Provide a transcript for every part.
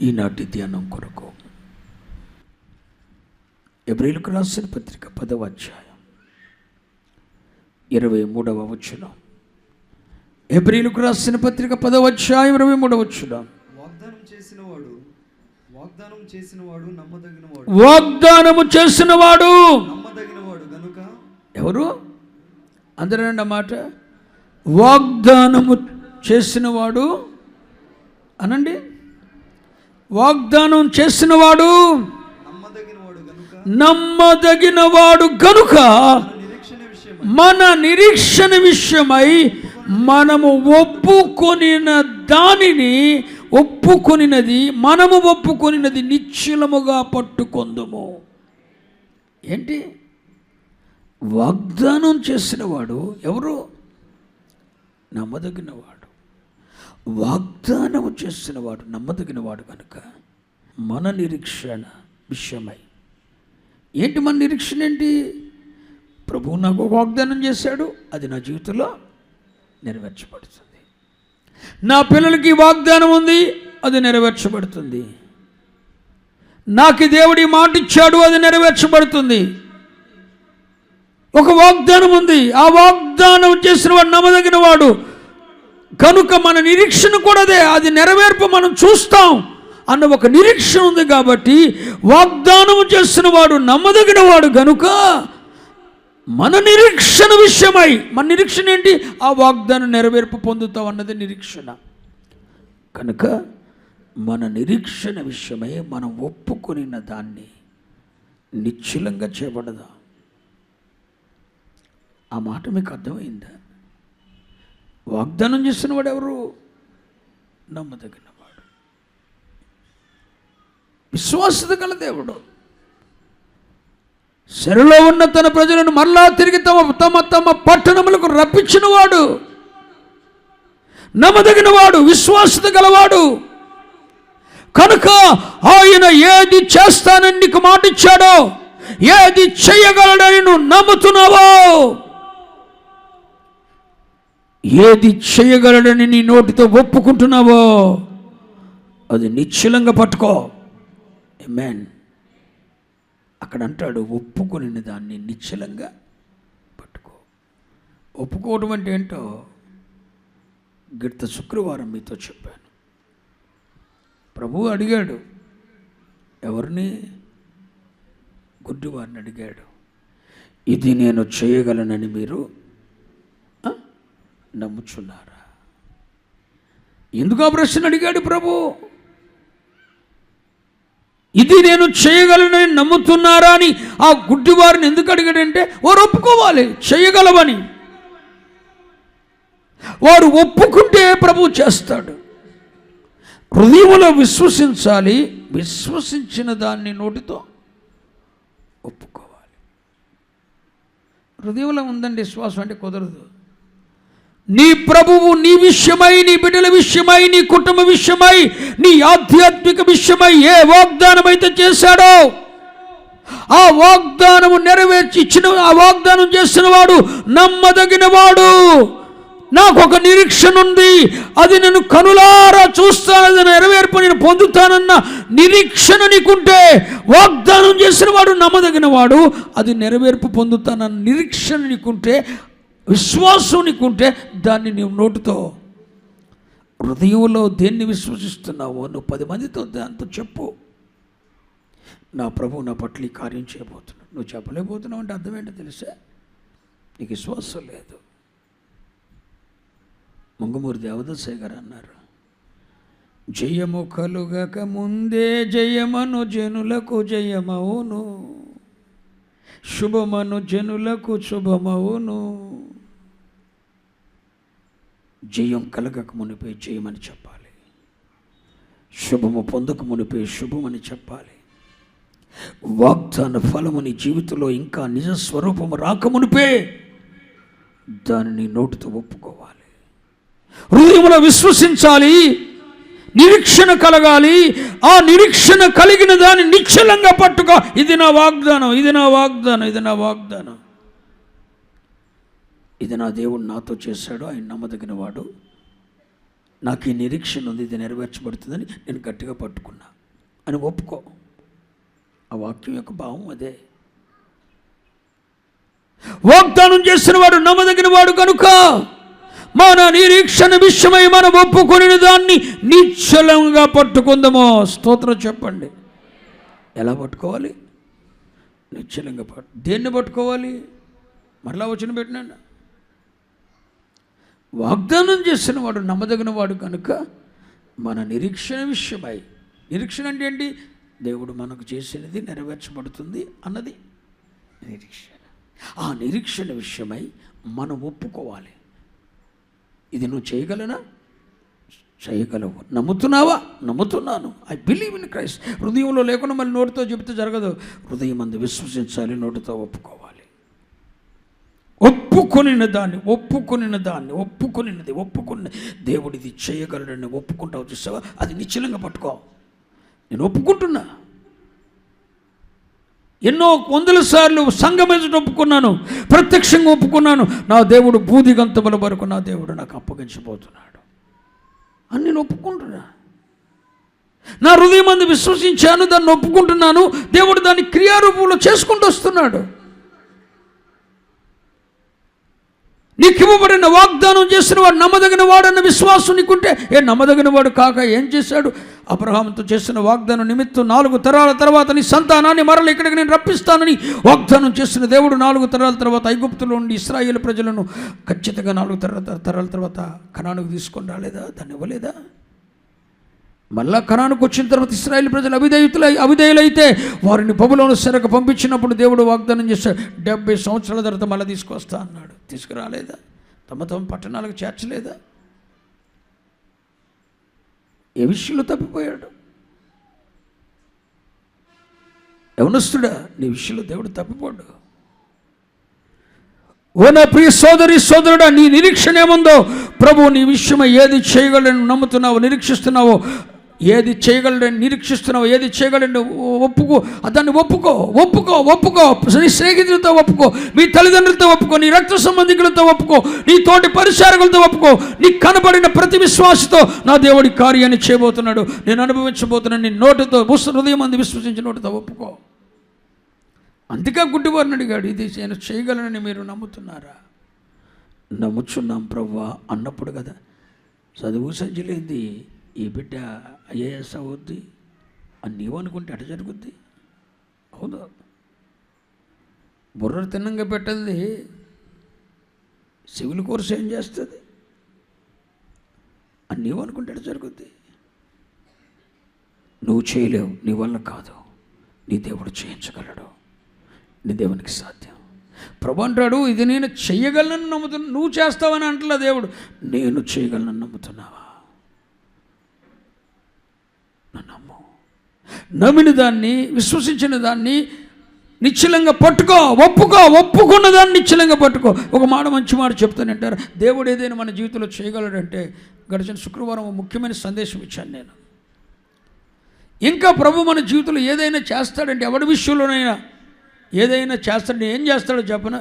ఈనాటి ధ్యానం కొరకు హెబ్రీయులకు రాసిన పత్రిక 10వ అధ్యాయం 23వ వచనం. హెబ్రీయులకు రాసిన పత్రిక 10వ అధ్యాయం 23వ వచనం. వాగ్దానం చేసినవాడు నమ్మదగినవాడు. వాగ్దానము చేసినవాడు నమ్మదగినవాడు గనుక. ఎవరు అందరూ అన్నమాట. వాగ్దానము చేసినవాడు అనండి. వాగ్దానం చేసినవాడు నమ్మదగినవాడు గనుక మన నిరీక్షణ విషయమై మనము ఒప్పుకొనినది నిశ్చలముగా పట్టుకొందుము. ఏంటి? వాగ్దానం చేసినవాడు ఎవరు? నమ్మదగినవాడు. వాగ్దానము చేసినవాడు నమ్మదగినవాడు కనుక మన నిరీక్షణ విషయమై. ఏంటి మన నిరీక్షణ? ఏంటి? ప్రభువు నాకు వాగ్దానం చేశాడు, అది నా జీవితంలో నెరవేర్చబడుతుంది. నా పిల్లలకి వాగ్దానం ఉంది, అది నెరవేర్చబడుతుంది. నాకు దేవుడి మాట ఇచ్చాడు, అది నెరవేర్చబడుతుంది. ఒక వాగ్దానం ఉంది, ఆ వాగ్దానం చేసిన వాడు నమ్మదగిన వాడు కనుక మన నిరీక్షణ కూడా అదే, అది నెరవేర్పు మనం చూస్తాం అన్న ఒక నిరీక్షణ ఉంది. కాబట్టి వాగ్దానం చేసిన వాడు నమ్మదగిన వాడు కనుక మన నిరీక్షణ విషయమై, మన నిరీక్షణ ఏంటి? ఆ వాగ్దానం నెరవేర్పు పొందుతాం అన్నది నిరీక్షణ. కనుక మన నిరీక్షణ విషయమై మనం ఒప్పుకొనిన దాన్ని నిశ్చలంగా చేయబడదా? ఆ మాట మీకు అర్థమైందా? వాగ్దానం చేసిన వాడు ఎవరు? నమ్మదగినవాడు, విశ్వాసత గల దేవుడు. చెరలో ఉన్న తన ప్రజలను మరలా తిరిగి తమ పట్టణములకు రప్పించిన వాడు, నమ్మదగిన వాడు, విశ్వాసత గలవాడు. కనుక ఆయన ఏది చేస్తానని నీకు మాట ఇచ్చాడో, ఏది చేయగలడని నువ్వు నమ్ముతున్నావో, ఏది చేయగలడని నీ నోటితో ఒప్పుకుంటున్నావో అది నిశ్చలంగా పట్టుకో. ఆమేన్. అక్కడ అంటాడు, ఒప్పుకొని దాన్ని నిశ్చలంగా పట్టుకో. ఒప్పుకోవడం అంటే ఏంటో గత శుక్రవారం మీతో చెప్పాను. ప్రభువు అడిగాడు, ఎవరిని? గుడ్డివారిని అడిగాడు, ఇది నేను చేయగలనని మీరు నమ్ముచున్నారా? ఎందుకు ఆ ప్రశ్న అడిగాడు ప్రభు? ఇది నేను చేయగలనని నమ్ముతున్నారా అని ఆ గుడ్డివారిని ఎందుకు అడిగాడంటే, వారు ఒప్పుకోవాలి చేయగలవని. వారు ఒప్పుకుంటే ప్రభు చేస్తాడు. హృదయంలో విశ్వసించాలి, విశ్వసించిన దాన్ని నోటితో ఒప్పుకోవాలి. హృదయంలో ఉందండి విశ్వాసం అంటే కుదరదు. నీ ప్రభువు నీ విషయమై, నీ బిడ్డల విషయమై, నీ కుటుంబ విషయమై, నీ ఆధ్యాత్మిక విషయమై ఏ వాగ్దానం అయితే చేశాడో ఆ వాగ్దానము నెరవేర్చి ఇచ్చిన, ఆ వాగ్దానం చేసిన వాడు నమ్మదగిన వాడు. నాకు ఒక నిరీక్షణ ఉంది, అది నేను కనులారా చూస్తాను, అది నెరవేర్పు నేను పొందుతానన్న నిరీక్షణ నీకుంటే, వాగ్దానం చేసిన వాడు నమ్మదగిన వాడు, అది నెరవేర్పు పొందుతానన్న నిరీక్షణ నీకుంటే, విశ్వాసం నీకుంటే, దాన్ని నీవు నోటితో, హృదయంలో దేన్ని విశ్వసిస్తున్నావో నువ్వు 10 మందితో దాంతో చెప్పు. నా ప్రభు నా పట్ల ఈ కార్యం చేయబోతున్నాడు. నువ్వు చెప్పలేకపోతున్నావు అంటే అర్థం ఏంటో తెలుసా? నీకు విశ్వాసం లేదు. మంగమూరి దేవదాసయ్య గారు అన్నారు, జయము కలుగక ముందే జయమను జనులకు జయమవును, శుభమను జనులకు శుభమవును. జయం కలగక మునిపే జయమని చెప్పాలి, శుభము పొందక మునిపే శుభమని చెప్పాలి. వాగ్దాన ఫలము నీ జీవితంలో ఇంకా నిజ స్వరూపము రాకమునిపే దానిని నోటితో ఒప్పుకోవాలి. హృదయంలో విశ్వసించాలి, నిరీక్షణ కలగాలి. ఆ నిరీక్షణ కలిగిన దాన్ని నిశ్చలంగా పట్టుకో. ఇది నా వాగ్దానం, ఇది నా వాగ్దానం, ఇది నా వాగ్దానం. ఇది నా దేవుడు నాతో చేశాడు, ఆయన నమ్మదగిన వాడు, నాకు ఈ నిరీక్షణ ఉంది, ఇది నెరవేర్చబడుతుందని నేను గట్టిగా పట్టుకున్నా. అని ఒప్పుకో. ఆ వాక్యం యొక్క భావం అదే. వాగ్దానం చేసిన వాడు నమ్మదగిన వాడు కనుక మన నిరీక్షణ విషయమై మనం ఒప్పుకొని దాన్ని నిశ్చలంగా పట్టుకుందామో. స్తోత్రం చెప్పండి. ఎలా పట్టుకోవాలి? నిశ్చలంగా దేన్ని పట్టుకోవాలి? మరలా వచ్చిన పెట్టినండి. వాగ్దానం చేసిన వాడు నమ్మదగిన వాడు కనుక మన నిరీక్షణ విషయమై, నిరీక్షణ అంటే ఏంటి? దేవుడు మనకు చేసినది నెరవేర్చబడుతుంది అన్నది నిరీక్షణ. ఆ నిరీక్షణ విషయమై మనం ఒప్పుకోవాలి. ఇది నువ్వు చేయగలనా? చేయగలవు. నమ్ముతున్నావా? నమ్ముతున్నాను. I believe in Christ. హృదయంలో లేకుండా మళ్ళీ నోటితో చెబితే జరగదు. హృదయం అందు విశ్వసించాలి, నోటితో ఒప్పుకోవాలి. ఒప్పుకుని దేవుడు ఇది చేయగలడని ఒప్పుకుంటావు చూసావా, అది నిశ్చలంగా పట్టుకో. నేను ఒప్పుకుంటున్నా. ఎన్నో 100 సార్లు సంగమించడం ఒప్పుకున్నాను, ప్రత్యక్షంగా ఒప్పుకున్నాను. నా దేవుడు బూదిగంతముల వరకు నా దేవుడు నాకు అప్పగించబోతున్నాడు అని నేను ఒప్పుకుంటున్నా. నా హృదయం అందు విశ్వసించాను, దాన్ని ఒప్పుకుంటున్నాను. దేవుడు దాన్ని క్రియారూపంలో చేసుకుంటూ వస్తున్నాడు. నీకు ఇవ్వబడిన వాగ్దానం చేసిన వాడు నమ్మదగిన వాడన్న విశ్వాసం నీకుంటే, నమ్మదగిన వాడు కాక ఏం చేశాడు? అబ్రహాముతో చేసిన వాగ్దానం నిమిత్తం 4 తరాల తర్వాత నీ సంతానాన్ని మరల ఇక్కడికి నేను రప్పిస్తానని వాగ్దానం చేసిన దేవుడు 4 తరాల తర్వాత ఐగుప్తులో ఉండి ఇశ్రాయేలు ప్రజలను ఖచ్చితంగా 4 తరాల తర్వాత కనానుకు తీసుకొని రాలేదా? దాన్ని ఇవ్వలేదా? మళ్ళా కనానుకు వచ్చిన తర్వాత ఇశ్రాయేలు ప్రజలు అవిధేయులైతే వారిని బబులోను చెరకు పంపించినప్పుడు దేవుడు వాగ్దానం చేశాడు, 70 సంవత్సరాల తర్వాత మళ్ళీ తీసుకొస్తా అన్నాడు. తీసుకురాలేదా? తమ పట్టణాలకు చేర్చలేదా? ఏ విషయంలో తప్పిపోయాడు? యవనస్తుడా, నీ విషయంలో దేవుడు తప్పిపోడు. ఓ నా ప్రియ సోదరి సోదరుడా, నీ నిరీక్షణ ఏముందో, ప్రభువు నీ విషయమై ఏది చేయగలని నమ్ముతున్నావో, నిరీక్షిస్తున్నావో, ఏది చేయగలడని నిరీక్షిస్తున్నావు, ఏది చేయగలని ఒప్పుకో. దాన్ని ఒప్పుకో. నీ స్నేహితులతో ఒప్పుకో, మీ తల్లిదండ్రులతో ఒప్పుకో, నీ రక్త సంబంధికులతో ఒప్పుకో, నీ తోటి పరిచారకులతో ఒప్పుకో. నీకు కనబడిన ప్రతి విశ్వాసతో నా దేవుడి కార్యాన్ని చేయబోతున్నాడు, నేను అనుభవించబోతున్నాను. నీ నోటితో, హృదయం అందు విశ్వసించిన నోటితో ఒప్పుకో. అందుకే గుడ్డివారిని అడిగాడు, ఇది నేను చేయగలనని మీరు నమ్ముతున్నారా? నమ్ముచున్నాం ప్రభువా అన్నప్పుడు కదా చదువు సంజలేంది, ఈ బిడ్డ ఐఏఎస్ అవుద్ది అని నీవు అనుకుంటే అట జరుగుద్ది. అవును, బుర్ర తిన్నంగా పెట్టండి. సివిల్ కోర్సు ఏం చేస్తుంది అని నీవు అనుకుంటే అట జరుగుద్ది. నువ్వు చేయలేవు, నీ వల్ల కాదు, నీ దేవుడు చేయించగలడు. నీ దేవునికి సాధ్యం. ప్రభు అంటాడు, ఇది నేను చెయ్యగలను నమ్ముతున్నా. నువ్వు చేస్తావని అంటలే దేవుడు, నేను చేయగలను నమ్ముతున్నావా? నమ్ము. నమ్మిన దాన్ని, విశ్వసించిన దాన్ని నిశ్చలంగా పట్టుకో. ఒప్పుకున్న దాన్ని నిశ్చలంగా పట్టుకో. ఒక మంచి మాట చెప్తానంటారు, దేవుడు ఏదైనా మన జీవితంలో చేయగలడంటే, గడిచిన శుక్రవారం ముఖ్యమైన సందేశం ఇచ్చాను నేను. ఇంకా ప్రభు మన జీవితంలో ఏదైనా చేస్తాడంటే, ఎవరి విషయంలోనైనా ఏదైనా చేస్తాడు. ఏం చేస్తాడో చెప్పన?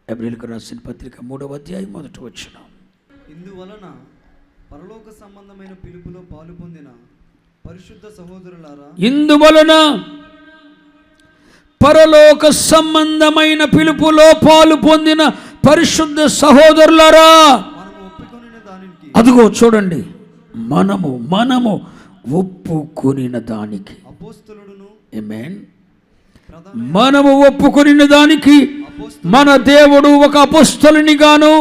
ఎబ్రిల్కు రాసిన పత్రిక 3వ అధ్యాయం 1వ వచనం. ఇందువలన పరలోక సంబంధమైన పిలుపులో పాలు పొందిన పరిశుద్ధ సహోదరులారా, ఇందువలన పరలోక సంబంధమైన పిలుపులో పాలు పొందిన పరిశుద్ధ సహోదరులారా, అదిగో చూడండి, మనము ఒప్పుకొనిన దానికి, అపోస్తలుడును, ఆమేన్, మనము ఒప్పుకొనిన దానికి మన దేవుడు ఒక అపోస్తలుని గాను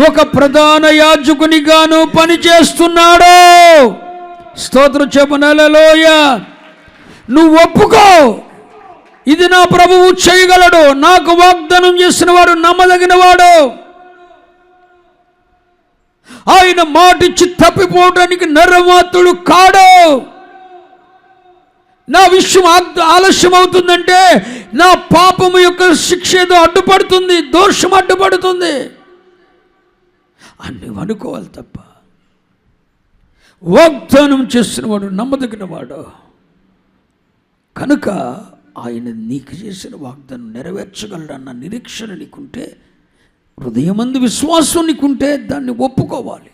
ఒక ప్రధాన యాజకుని గాను పనిచేస్తున్నాడు. స్తోత్రం చెప్పండి, హల్లెలూయా. నువ్వు ఒప్పుకో, ఇది నా ప్రభువు చేయగలడు, నాకు వాగ్దానం చేసిన వాడు నమ్మదగిన వాడు, ఆయన మాటిచ్చి తప్పిపోవడానికి నరమాతుడు కాడు. నా విషయం ఆలస్యం అవుతుందంటే నా పాపము యొక్క శిక్ష ఏదో అడ్డుపడుతుంది, దోషం అడ్డుపడుతుంది అని అనుకోవాలి తప్ప, వాగ్దానం చేసినవాడు నమ్మదగిన వాడు కనుక ఆయన నీకు చేసిన వాగ్దానం నెరవేర్చగలడన్న నిరీక్షణ నీకుంటే, హృదయమందు విశ్వాసం నీకుంటే దాన్ని ఒప్పుకోవాలి.